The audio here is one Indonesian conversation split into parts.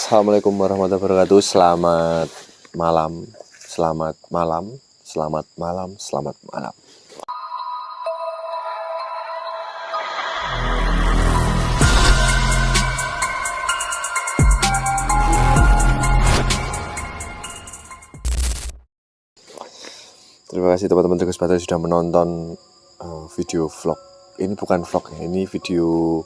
Assalamualaikum warahmatullahi wabarakatuh. Selamat malam. Terima kasih teman-teman Trigos Buster sudah menonton video vlog. Ini bukan vlog ya, ini video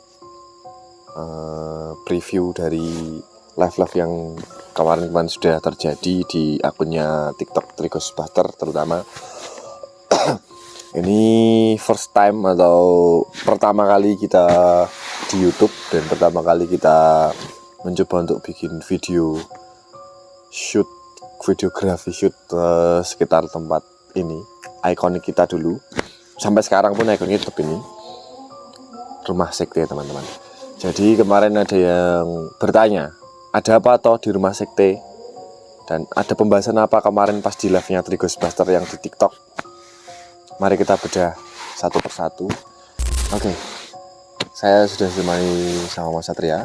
preview dari live yang kemarin sudah terjadi di akunnya TikTok Trigos Buster terutama. Ini first time atau pertama kali kita di YouTube dan pertama kali kita mencoba untuk bikin videografi shoot sekitar tempat ini, ikonik kita dulu. Sampai sekarang pun ikonnya tetap ini, rumah sekte teman-teman. Jadi kemarin ada yang bertanya, ada apa toh di rumah sekte? Dan ada pembahasan apa kemarin pas di live-nya Trigos Buster yang di TikTok? Mari kita bedah satu persatu. Oke, saya sudah ditemani sama Mas Satria.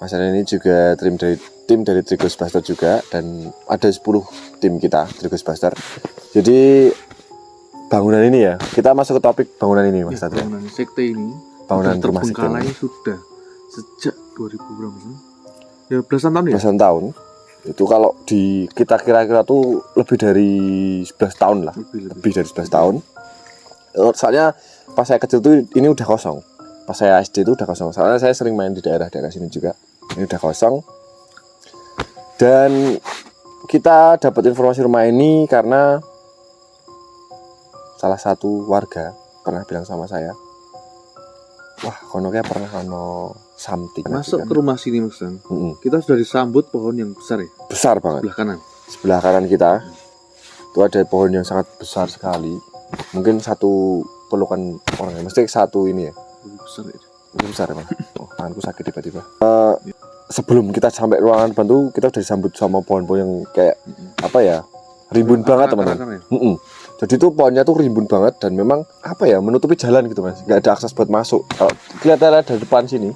Mas Satria ini juga tim dari Trigos Buster juga, dan ada 10 tim kita Trigos Buster. Jadi bangunan ini ya, kita masuk ke topik bangunan ini Mas Satria. Bangunan sekte ini, bangunan rumah sekte ini sudah sejak 2000 berapa sih? Ya belasan tahun ya? Belasan tahun. Itu kalau di kita kira-kira tuh lebih dari 11 tahun lah. Lebih dari 11 tahun. Soalnya pas saya kecil tuh ini udah kosong. Pas saya SD itu udah kosong. Soalnya saya sering main di daerah-daerah sini juga. Ini udah kosong. Dan kita dapat informasi rumah ini karena salah satu warga pernah bilang sama saya, wah konoknya pernah ono something. Masuk ke rumah sini Mas Dan. Kita sudah disambut pohon yang besar ya. Besar banget. Sebelah kanan kita itu ada pohon yang sangat besar sekali. Mungkin satu pelukan orang ya. Mesti satu ini ya. Besar ya. Besar ya, Bang. Oh, tanganku sakit tiba-tiba. Sebelum kita sampai ruangan bantu, kita udah disambut sama pohon-pohon yang kayak apa ya? Rimbun banget teman-teman. Jadi tuh pohonnya tuh rimbun banget dan memang apa ya, menutupi jalan gitu Mas. Gak ada akses buat masuk. Kalau kelihatan dari depan sini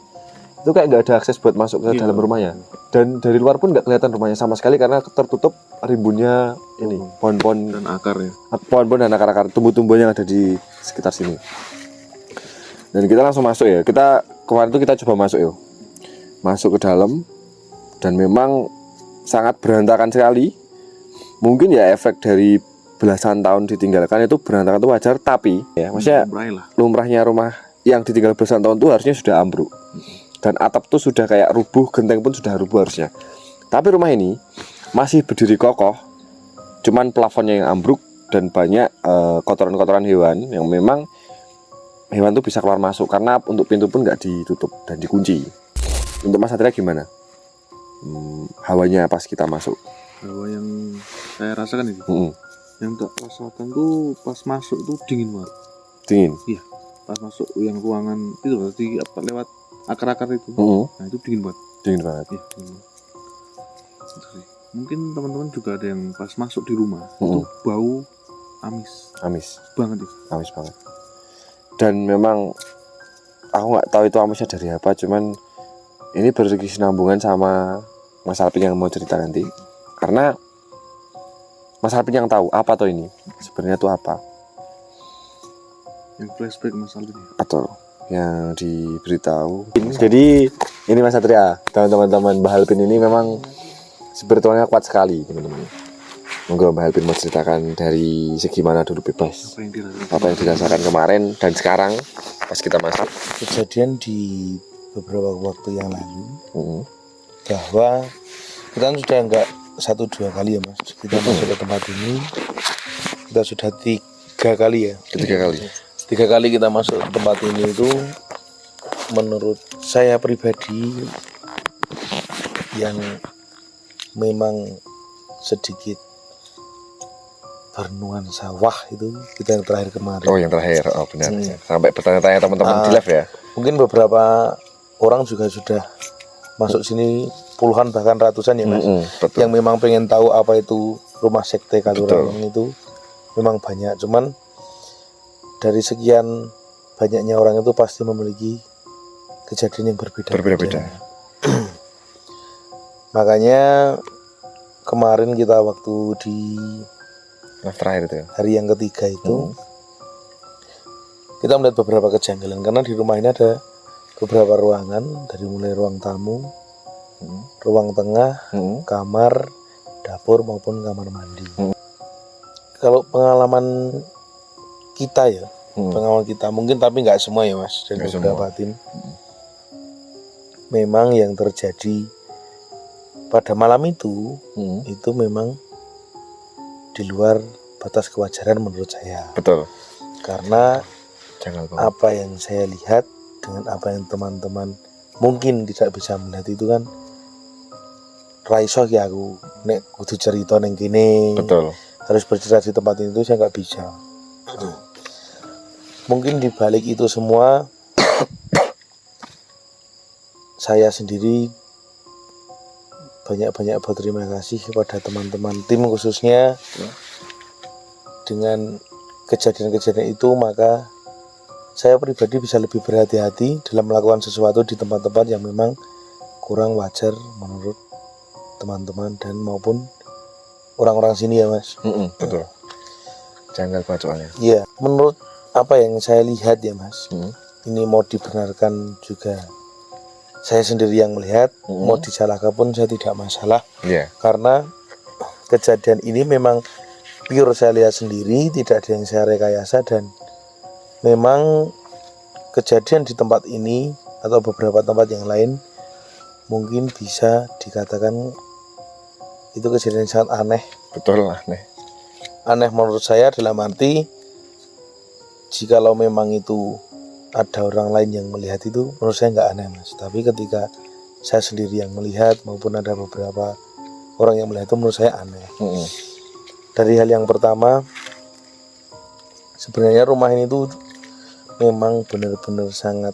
itu kayak gak ada akses buat masuk ke dalam rumahnya. Dan dari luar pun gak kelihatan rumahnya sama sekali karena tertutup rimbunnya ini, pohon-pohon dan akarnya. Pohon-pohon dan akar-akar tumbuh-tumbuhan yang ada di sekitar sini. Dan kita langsung masuk ya. Kita kemarin tuh kita coba masuk yuk. Masuk ke dalam dan memang sangat berantakan sekali. Mungkin ya efek dari belasan tahun ditinggalkan, itu berantakan itu wajar, tapi ya maksudnya lumrahnya rumah yang ditinggal belasan tahun itu harusnya sudah ambruk. Dan atap tuh sudah kayak rubuh, genteng pun sudah rubuh harusnya. Tapi rumah ini masih berdiri kokoh. Cuman plafonnya yang ambruk dan banyak kotoran-kotoran hewan yang memang hewan tuh bisa keluar masuk karena untuk pintu pun nggak ditutup dan dikunci. Untuk Mas Satria gimana? Hawanya pas kita masuk? Hawa yang saya rasakan ini. Yang tak rasakan tuh pas masuk tuh dingin banget. Dingin? Iya. Pas masuk yang ruangan itu tadi lewat akar-akar itu. Nah itu dingin banget. Dingin banget. Iya. Mungkin teman-teman juga ada yang pas masuk di rumah itu bau amis. Amis banget itu. Amis banget. Dan memang aku nggak tahu itu amisnya dari apa, cuman ini berkesinambungan sama Mas Alpin yang mau cerita nanti. Karena Mas Alpin yang tahu apa tuh ini sebenarnya tuh apa. Yang flashback Mas Alpin ya? Atau yang diberitahu. Jadi ini Mas Satria dan teman-teman Mbah Alpin ini memang spiritualnya kuat sekali teman-teman. Monggo Mbah Alpin mau ceritakan dari segi mana dulu bebas. Apa yang dirasakan kemarin dan sekarang pas kita masuk. Kejadian di beberapa waktu yang lalu bahwa kita sudah enggak 1-2 kali ya Mas, kita masuk ke tempat ini. Kita sudah 3 kali ya. 3 kali kita masuk ke tempat ini. Itu menurut saya pribadi yang memang sedikit bernuansa wah itu kita yang terakhir kemarin. Oh yang terakhir, oh benar. Sampai bertanya-tanya teman-teman di live ya. Mungkin beberapa orang juga sudah masuk sini puluhan bahkan ratusan ya Mas. Yang memang pengen tahu apa itu rumah sekte Kaluralang itu memang banyak. Cuman dari sekian banyaknya orang itu pasti memiliki kejadian yang berbeda-beda. Makanya kemarin kita waktu di Live terakhir itu ya. hari yang ketiga itu kita melihat beberapa kejanggalan karena di rumah ini ada beberapa ruangan, dari mulai ruang tamu, ruang tengah, kamar, dapur maupun kamar mandi. Kalau pengalaman kita ya, pengalaman kita mungkin tapi nggak semua ya Mas dan Nggak beberapa tim. Memang yang terjadi pada malam itu memang di luar batas kewajaran menurut saya. Betul. Karena Janggal banget. apa yang saya lihat dengan apa yang teman-teman mungkin tidak bisa melihat itu kan raiso ya aku nek kudu cerita neng kene. Betul. Harus bercerita di tempat itu saya nggak bisa. Mungkin di balik itu semua saya sendiri banyak-banyak berterima kasih kepada teman-teman tim khususnya. Dengan kejadian-kejadian itu maka saya pribadi bisa lebih berhati-hati dalam melakukan sesuatu di tempat-tempat yang memang kurang wajar menurut teman-teman dan maupun orang-orang sini ya Mas. Betul. Janggal banget soalnya. Iya, menurut apa yang saya lihat ya Mas, ini mau dibenarkan juga saya sendiri yang melihat, mau disalahkan pun saya tidak masalah. Iya. Karena kejadian ini memang pure saya lihat sendiri, tidak ada yang saya rekayasa dan memang kejadian di tempat ini atau beberapa tempat yang lain mungkin bisa dikatakan itu kejadian yang sangat aneh. Betul, aneh. Aneh menurut saya dalam arti jikalau memang itu ada orang lain yang melihat itu menurut saya nggak aneh Mas, tapi ketika saya sendiri yang melihat maupun ada beberapa orang yang melihat itu menurut saya aneh. Dari hal yang pertama, sebenarnya rumah ini tuh memang benar-benar sangat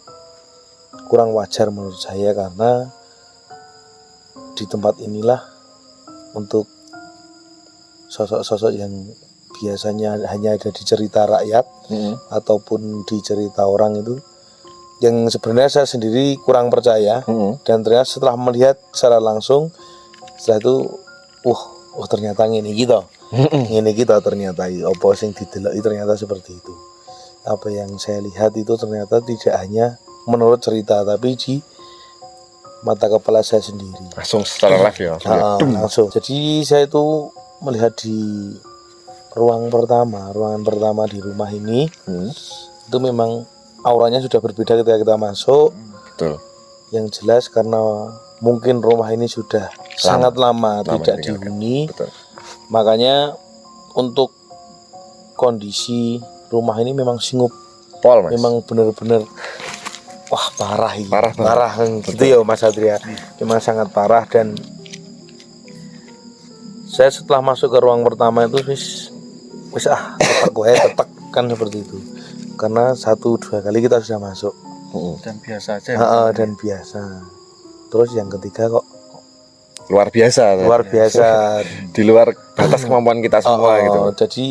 kurang wajar menurut saya karena di tempat inilah untuk sosok-sosok yang biasanya hanya ada di cerita rakyat ataupun di cerita orang itu yang sebenarnya saya sendiri kurang percaya dan ternyata setelah melihat secara langsung setelah itu ternyata ini gitu ini kita ternyata apa sing didelok ternyata seperti itu. Apa yang saya lihat itu ternyata tidak hanya menurut cerita tapi di mata kepala saya sendiri Langsung secara live ya. langsung. Jadi saya itu melihat di ruangan pertama di rumah ini itu memang auranya sudah berbeda ketika kita masuk. Betul. Yang jelas karena mungkin rumah ini sudah sangat lama tidak dihuni. Betul. Makanya untuk kondisi rumah ini memang singup Pol, Mas. memang benar-benar parah ini. Parah gitu ya Mas Adria. Memang sangat parah dan saya setelah masuk ke ruang pertama itu tetek kan seperti itu karena 1-2 kali kita sudah masuk dan biasa aja dan biasa. Terus yang ketiga kok luar biasa di luar batas kemampuan kita semua gitu. Jadi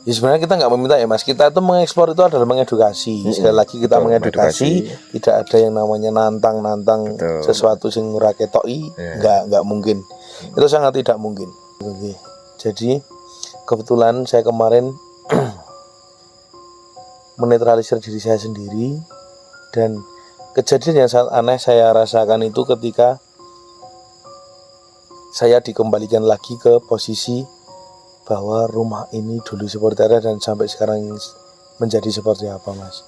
ya sebenarnya kita nggak meminta ya Mas, kita itu mengeksplor itu adalah mengedukasi. Sekali lagi kita mengedukasi, tidak ada yang namanya nantang sesuatu sing ora ketoki, nggak mungkin. Itu sangat tidak mungkin. Oke. Jadi kebetulan saya kemarin menetralisir diri saya sendiri dan kejadian yang sangat aneh saya rasakan itu ketika saya dikembalikan lagi ke posisi bahwa rumah ini dulu seperti apa dan sampai sekarang menjadi seperti apa Mas.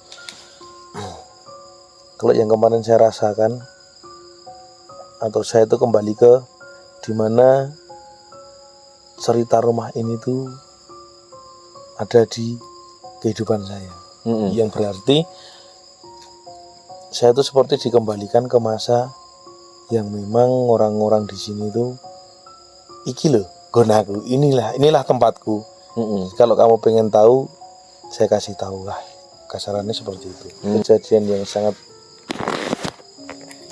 Kalau yang kemarin saya rasakan atau saya itu kembali ke dimana cerita rumah ini tuh ada di kehidupan saya. Yang berarti saya tuh seperti dikembalikan ke masa yang memang orang-orang di sini tuh iki loh gonaku, inilah tempatku. Kalau kamu pengen tahu saya kasih tahu lah, kasarannya seperti itu. Kejadian yang sangat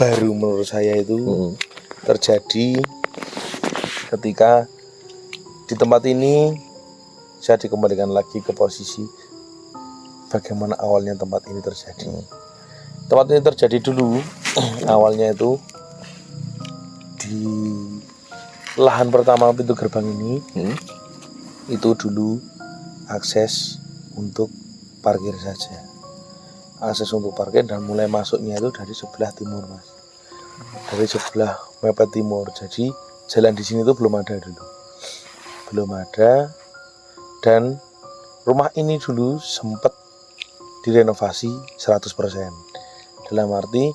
baru menurut saya itu terjadi ketika di tempat ini saya dikembalikan lagi ke posisi bagaimana awalnya tempat ini terjadi. Tempat ini terjadi dulu awalnya itu di lahan pertama pintu gerbang ini itu dulu akses untuk parkir saja. Akses untuk parkir dan mulai masuknya itu dari sebelah timur, Mas. Dari sebelah mepet timur. Jadi jalan di sini itu belum ada dulu. Belum ada, dan rumah ini dulu sempat direnovasi 100%. Dalam arti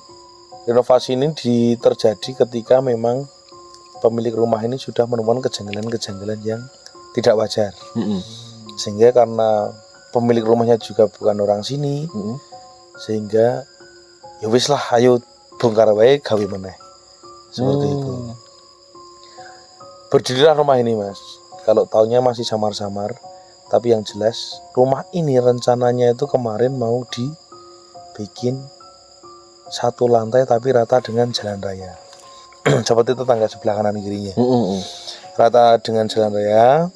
renovasi ini terjadi ketika memang pemilik rumah ini sudah menemukan kejanggalan-kejanggalan yang tidak wajar. Sehingga karena pemilik rumahnya juga bukan orang sini, sehingga ya wis lah, ayo bongkar wae gawe meneh. Seperti itu. Berdirilah rumah ini, Mas. Kalau tahunnya masih samar-samar, tapi yang jelas rumah ini rencananya itu kemarin mau dibikin 1 lantai tapi rata dengan jalan raya. Seperti itu tangga sebelah kanan kirinya. Rata dengan jalan raya.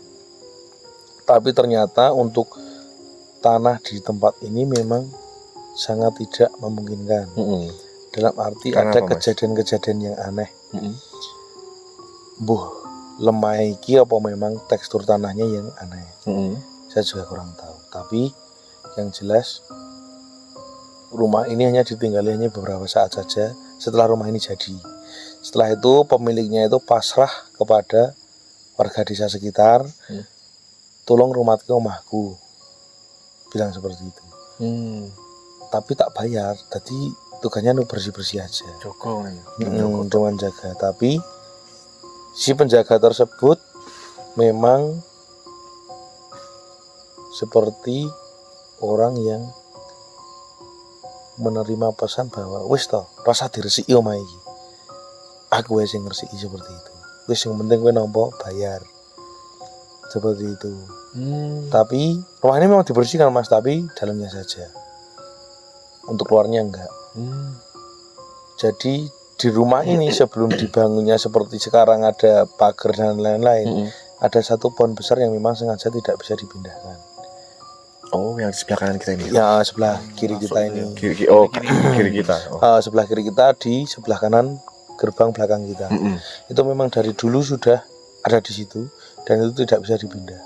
Tapi ternyata untuk tanah di tempat ini memang sangat tidak memungkinkan. Dalam arti ada kejadian-kejadian yang aneh. Lemah iki apa memang tekstur tanahnya yang aneh. Saya juga kurang tahu. Tapi yang jelas rumah ini hanya ditinggali hanya beberapa saat saja setelah rumah ini jadi. Setelah itu pemiliknya itu pasrah kepada warga desa sekitar, tolong rumahku omahku, bilang seperti itu. Tapi tak bayar, jadi tugasnya nu bersih-bersih aja. Cuman jaga. Tapi si penjaga tersebut memang seperti orang yang menerima pesan bahwa wis toh rasa diresiki omah iki. Aku wis sing ngresiki, seperti itu. Wis yang penting kowe nampa bayar. Seperti itu. Tapi rumah ini memang dibersihkan, Mas, tapi dalamnya saja. Untuk luarnya enggak. Jadi di rumah ini sebelum dibangunnya seperti sekarang ada pagar dan lain-lain, ada satu pohon besar yang memang sengaja tidak bisa dipindahkan. Oh, yang di sebelah kanan kita ini. Ya, sebelah kiri kita ini. Kiri kita. Sebelah kiri kita, di sebelah kanan gerbang belakang kita. Itu memang dari dulu sudah ada di situ dan itu tidak bisa dipindah.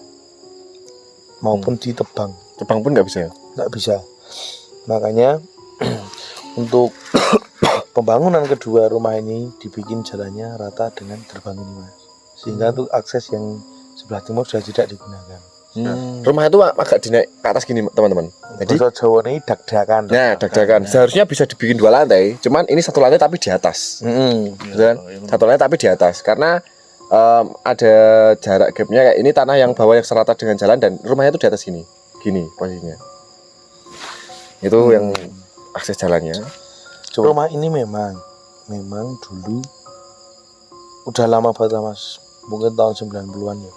Maupun ditebang. Tebang pun nggak bisa ya? Nggak bisa. Makanya untuk pembangunan kedua rumah ini dibikin jalannya rata dengan gerbang ini, Mas. Sehingga untuk akses yang sebelah timur sudah tidak digunakan. Rumah itu agak dinaik ke atas gini, teman-teman. Jadi bahasa Jawa ini dak-dakan. Nah, dak-dakan. Seharusnya bisa dibikin 2 lantai, cuman ini 1 lantai tapi di atas. Dan 1 lantai tapi di atas karena ada jarak gapnya kayak ini, tanah yang bawah yang serata dengan jalan dan rumahnya itu di atas gini posisinya. Itu yang akses jalannya. Rumah ini memang dulu udah lama banget, Mas. Mungkin tahun 90-an ya.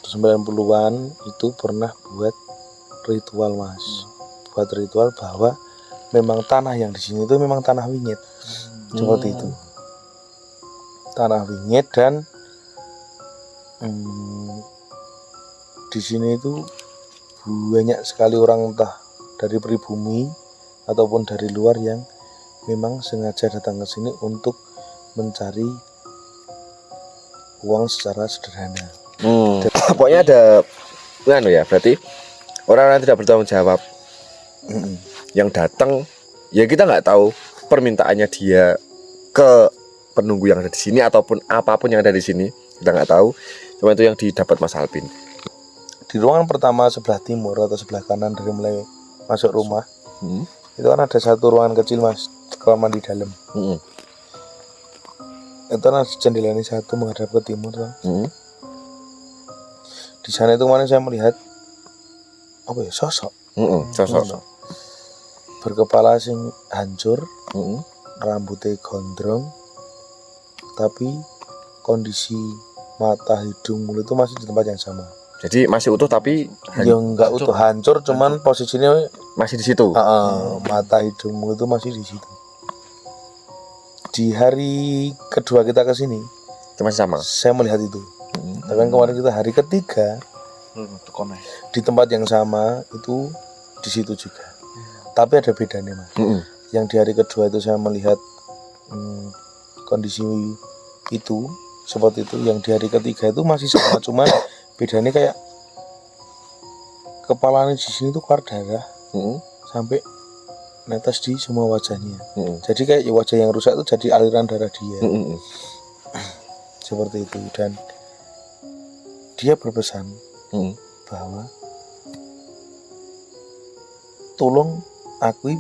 90-an itu pernah buat ritual, Mas. Buat ritual bahwa memang tanah yang di sini itu memang tanah wingit. Seperti itu. Tanah wingit dan di sini itu banyak sekali orang entah dari pribumi ataupun dari luar yang memang sengaja datang ke sini untuk mencari uang secara sederhana. Pokoknya ada ya, berarti orang-orang tidak bertanggung jawab yang datang, ya kita nggak tahu permintaannya dia ke penunggu yang ada di sini ataupun apapun yang ada di sini, kita nggak tahu. Cuma itu yang didapat Mas Alvin. Di ruangan pertama sebelah timur atau sebelah kanan dari mulai masuk rumah, itu kan ada satu ruangan kecil, Mas, kamar mandi dalam. Itu kan ada jendela ini satu menghadap ke timur, Di sana itu kemarin saya melihat sosok. Sosok Berkepala sing hancur, rambutnya gondrong, tapi kondisi mata, hidung, mulut itu masih di tempat yang sama. Jadi masih utuh tapi ya enggak utuh, hancur, cuman posisinya masih di situ. Mata, hidung, mulut itu masih di situ. Di hari kedua kita ke sini itu masih sama. Saya melihat itu. Tapi kemarin kita hari ketiga di tempat yang sama itu di situ juga. Tapi ada bedanya, Mas. Yang di hari kedua itu saya melihat kondisi itu seperti itu. Yang di hari ketiga itu masih sama, cuman bedanya kayak kepalanya di sini tuh keluar darah sampai netes di semua wajahnya. Jadi kayak wajah yang rusak itu jadi aliran darah dia. Seperti itu. Dan dia berpesan bahwa tolong aku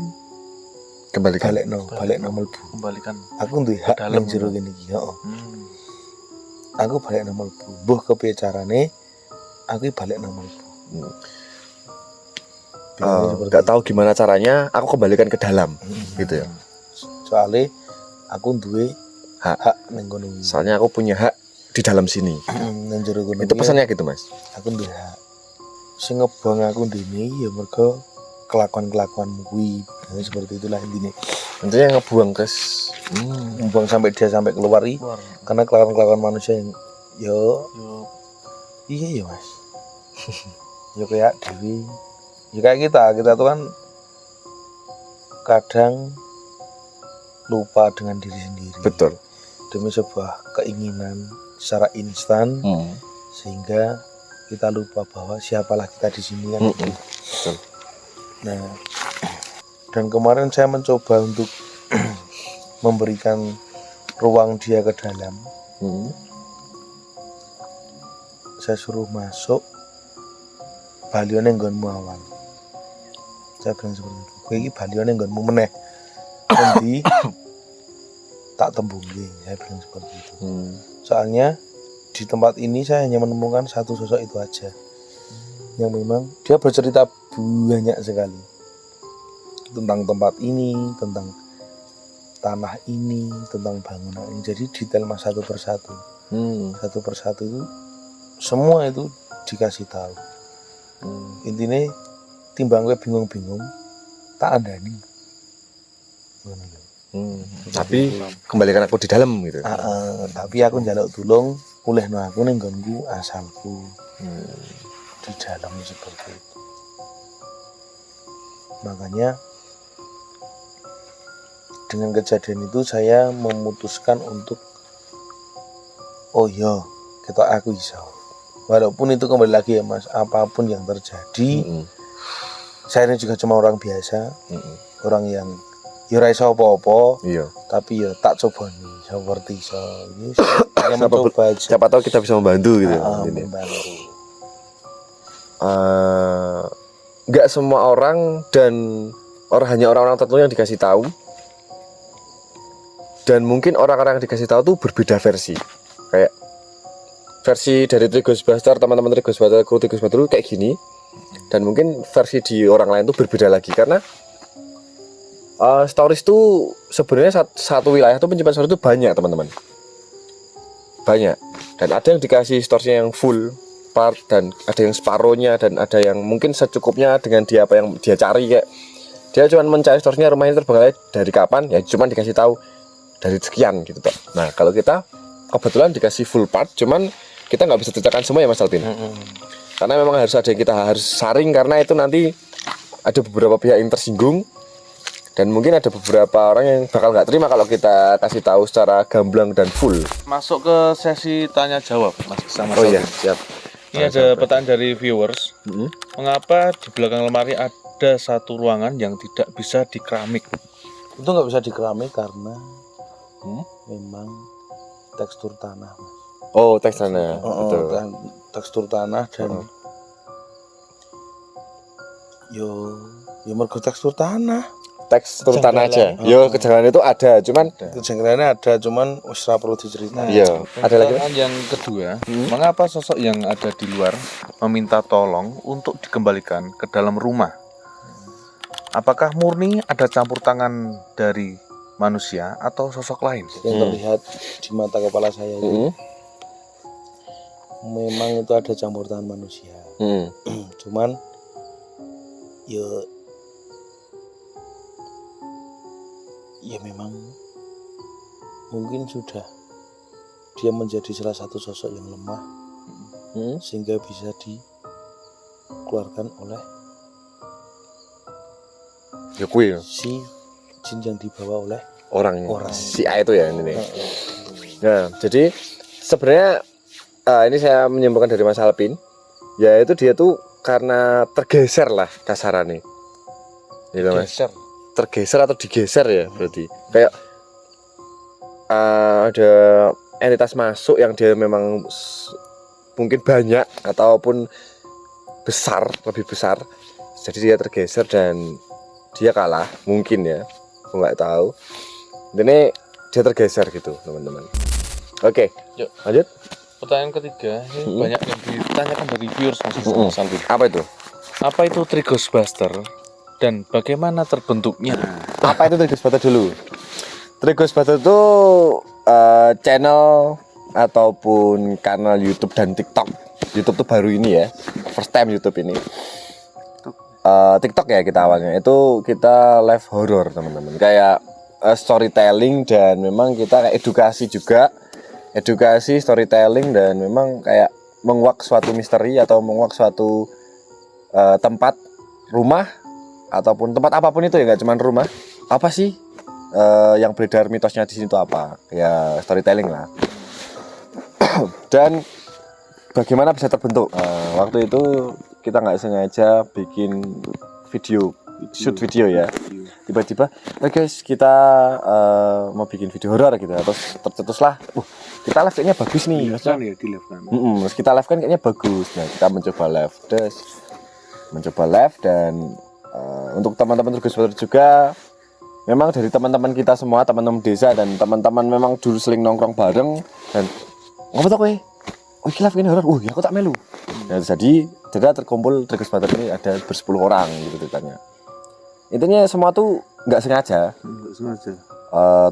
Kembalikan. balik no mlebu. Kembalikan. Aku duwe hak Dalam nang jero kene iki, heeh. Aku balik no mlebu. Mbuh kepiye carane aku balik no mlebu. Gak tahu gimana caranya, aku kembalikan ke dalam, gitu ya. Soalnya aku duwe Hak. nang kono. Soalnya aku punya hak di dalam sini. Nang jero kono. Itu pesannya gitu, Mas. Aku duwe hak. Sing ngebuang aku ndene ya mergo kelakuan-kelakuanmu kuwi. Nah, seperti itulah intinya. Intinya ngebuang Ngebuang sampai dia sampai keluar karena kelakuan-kelakuan manusia yang iya ya Mas. Ya kayak dewi. Ya kayak kita tuh kan kadang lupa dengan diri sendiri. Betul. Demi sebuah keinginan secara instan sehingga kita lupa bahwa siapalah kita di sini kan. Betul. Nah, dan kemarin saya mencoba untuk memberikan ruang dia ke dalam. Saya suruh masuk balione nggonmu awal. Saya bilang seperti itu. Kowe iki balione nggonmu meneh. Nanti tak tembungi. Saya bilang seperti itu. Soalnya di tempat ini saya hanya menemukan satu sosok itu aja. Yang memang dia bercerita banyak sekali tentang tempat ini, tentang tanah ini, tentang bangunan ini. Jadi detail mas satu persatu. Satu persatu itu semua itu dikasih tahu. Intinya timbang gue bingung-bingung tak ada nih. Tapi kembalikan aku di dalam gitu. Tapi aku njaluk tulung mulihno aku ning nggonku asalku. Di dalam seperti itu. Makanya dengan kejadian itu saya memutuskan untuk kita aku iso. Walaupun itu kembali lagi ya Mas, apapun yang terjadi, saya ini juga cuma orang biasa, orang yang ya ora iso apa-apa, tapi ya tak coba nih seperti ini. Saya mencoba aja. Siapa tahu kita bisa membantu gitu. Membantu. Nggak semua orang dan hanya orang-orang tertentu yang dikasih tahu, dan mungkin orang-orang yang dikasih tahu tuh berbeda versi. Kayak versi dari Trigos Bastard, teman-teman Trigos Bastard, kru Trigos Bastard kayak gini, dan mungkin versi di orang lain tuh berbeda lagi karena stories tuh sebenarnya satu wilayah tuh penyimpan story itu banyak teman-teman, banyak, dan ada yang dikasih story yang full part, dan ada yang separohnya, dan ada yang mungkin secukupnya dengan dia apa yang dia cari. Kayak dia cuma mencari story-nya rumah ini terbengkalai dari kapan, ya cuma dikasih tahu dari sekian gitu toh. Nah kalau kita kebetulan dikasih full part, cuman kita nggak bisa ceritakan semua ya Mas Alvin. Karena memang harus ada yang kita harus saring, karena itu nanti ada beberapa pihak yang tersinggung, dan mungkin ada beberapa orang yang bakal nggak terima kalau kita kasih tahu secara gamblang dan full. Masuk ke sesi tanya jawab Mas sama iya, siap. Ini ada pertanyaan dari viewers. Mengapa di belakang lemari ada satu ruangan yang tidak bisa dikeramik? Itu nggak bisa dikeramik karena memang tekstur tanah Mas. Oh, teksturnya. Betul. Tekstur tanah dan yo mergo tekstur tanah. Tekstur tanah aja. Yo kejanggalan itu ada, cuman kejanggalannya ada, cuman wis ora perlu diceritain. Iya. Ada lagi. Yang kedua, mengapa sosok yang ada di luar meminta tolong untuk dikembalikan ke dalam rumah? Apakah murni ada campur tangan dari manusia atau sosok lain? Yang terlihat di mata kepala saya itu memang itu ada campur tangan manusia. Cuman ya memang mungkin sudah dia menjadi salah satu sosok yang lemah sehingga bisa dikeluarkan oleh si jin yang dibawa oleh orang. Si A itu ya ini. Nah, jadi sebenarnya ini saya menyimpulkan dari Mas Alpin, yaitu dia tuh karena tergeser lah kasarannya. Gitu Mas. Tergeser atau digeser ya berarti. Kayak ada entitas masuk yang dia memang mungkin banyak ataupun besar, lebih besar. Jadi dia tergeser dan dia kalah, mungkin ya. Aku nggak tahu. Ini dia tergeser gitu, teman-teman. Oke, Yuk. lanjut. Pertanyaan ketiga, ini banyak yang ditanyakan dari viewers Mas Alvin. Apa itu? Apa itu Trigosbuster dan bagaimana terbentuknya? Apa itu Trigosbuster dulu? Trigosbuster itu channel ataupun kanal YouTube dan TikTok. YouTube tuh baru ini ya, first time YouTube ini. TikTok ya kita awalnya itu kita live horror teman-teman, kayak storytelling dan memang kita kayak edukasi storytelling dan memang kayak menguak suatu misteri atau menguak suatu tempat rumah ataupun tempat apapun itu ya, nggak cuma rumah, apa sih yang beredar mitosnya di sini itu apa ya, storytelling lah. Dan bagaimana bisa terbentuk? Waktu itu kita nggak sengaja bikin shoot video ya. Tiba-tiba, guys kita mau bikin video horor gitu. Terus tercetuslah, kita live kayaknya bagus nih. Terus kita live kan kayaknya bagus. Nah kita mencoba live dan untuk teman-teman Trigosbuster juga. Memang dari teman-teman kita semua, teman-teman desa dan teman-teman memang dulu sering nongkrong bareng dan ngapa tuh kowe? Oh, live ini horor. Ya aku tak melu. Nah, jadi terkumpul Trigosbuster ini ada bersepuluh orang gitu ceritanya. Intinya semua tuh nggak sengaja.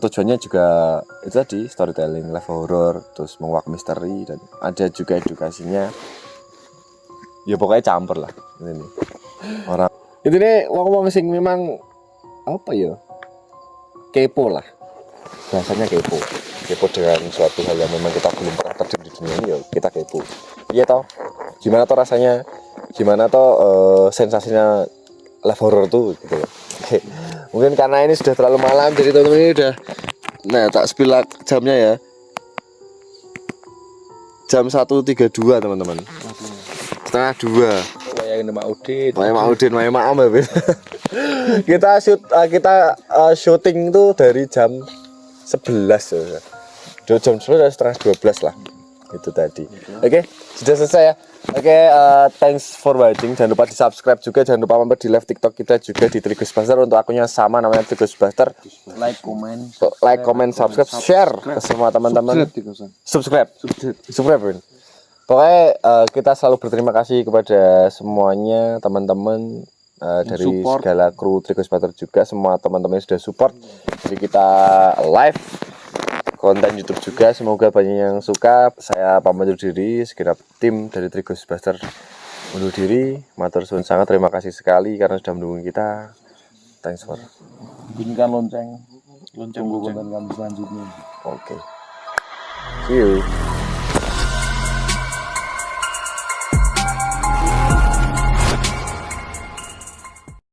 Tujuannya juga itu tadi, storytelling, live horror, terus menguak misteri dan ada juga edukasinya. Ya pokoknya campur lah ini. Orang itu nih wong-wong sing memang apa ya? Kepo lah. Bahasanya kepo dengan suatu hal yang memang kita belum pernah terjun di dunia ini, ya kita kepo. Iya toh, gimana toh rasanya, gimana toh sensasinya live horror tuh gitu loh. Oke, mungkin karena ini sudah terlalu malam jadi teman-teman ini udah, nah tak spill jamnya ya, jam 1.32 teman-teman, setengah 2. Wayang Maam ya. Kita syuting tuh dari jam 11 ya. Jam 11 setengah 12 lah. Itu tadi. Oke, sudah selesai ya. Oke, thanks for watching. Jangan lupa di subscribe juga. Jangan lupa mampir di live TikTok kita juga di Trigosbuster. Untuk akunnya sama namanya Trigosbuster. Like, comment, subscribe, share ke semua teman-teman. Subscribe. Pokoknya kita selalu berterima kasih kepada semuanya teman-teman dari support. segala kru Trigosbuster juga, semua teman-teman yang sudah support. Jadi kita live konten YouTube juga, semoga banyak yang suka. Saya pamit undur diri, segenap tim dari Trigosbuster undur diri. Matur suwun sangat, terima kasih sekali karena sudah mendukung kita. Thanks for. bunyikan lonceng. Tunggu konten kami selanjutnya. Oke. See you.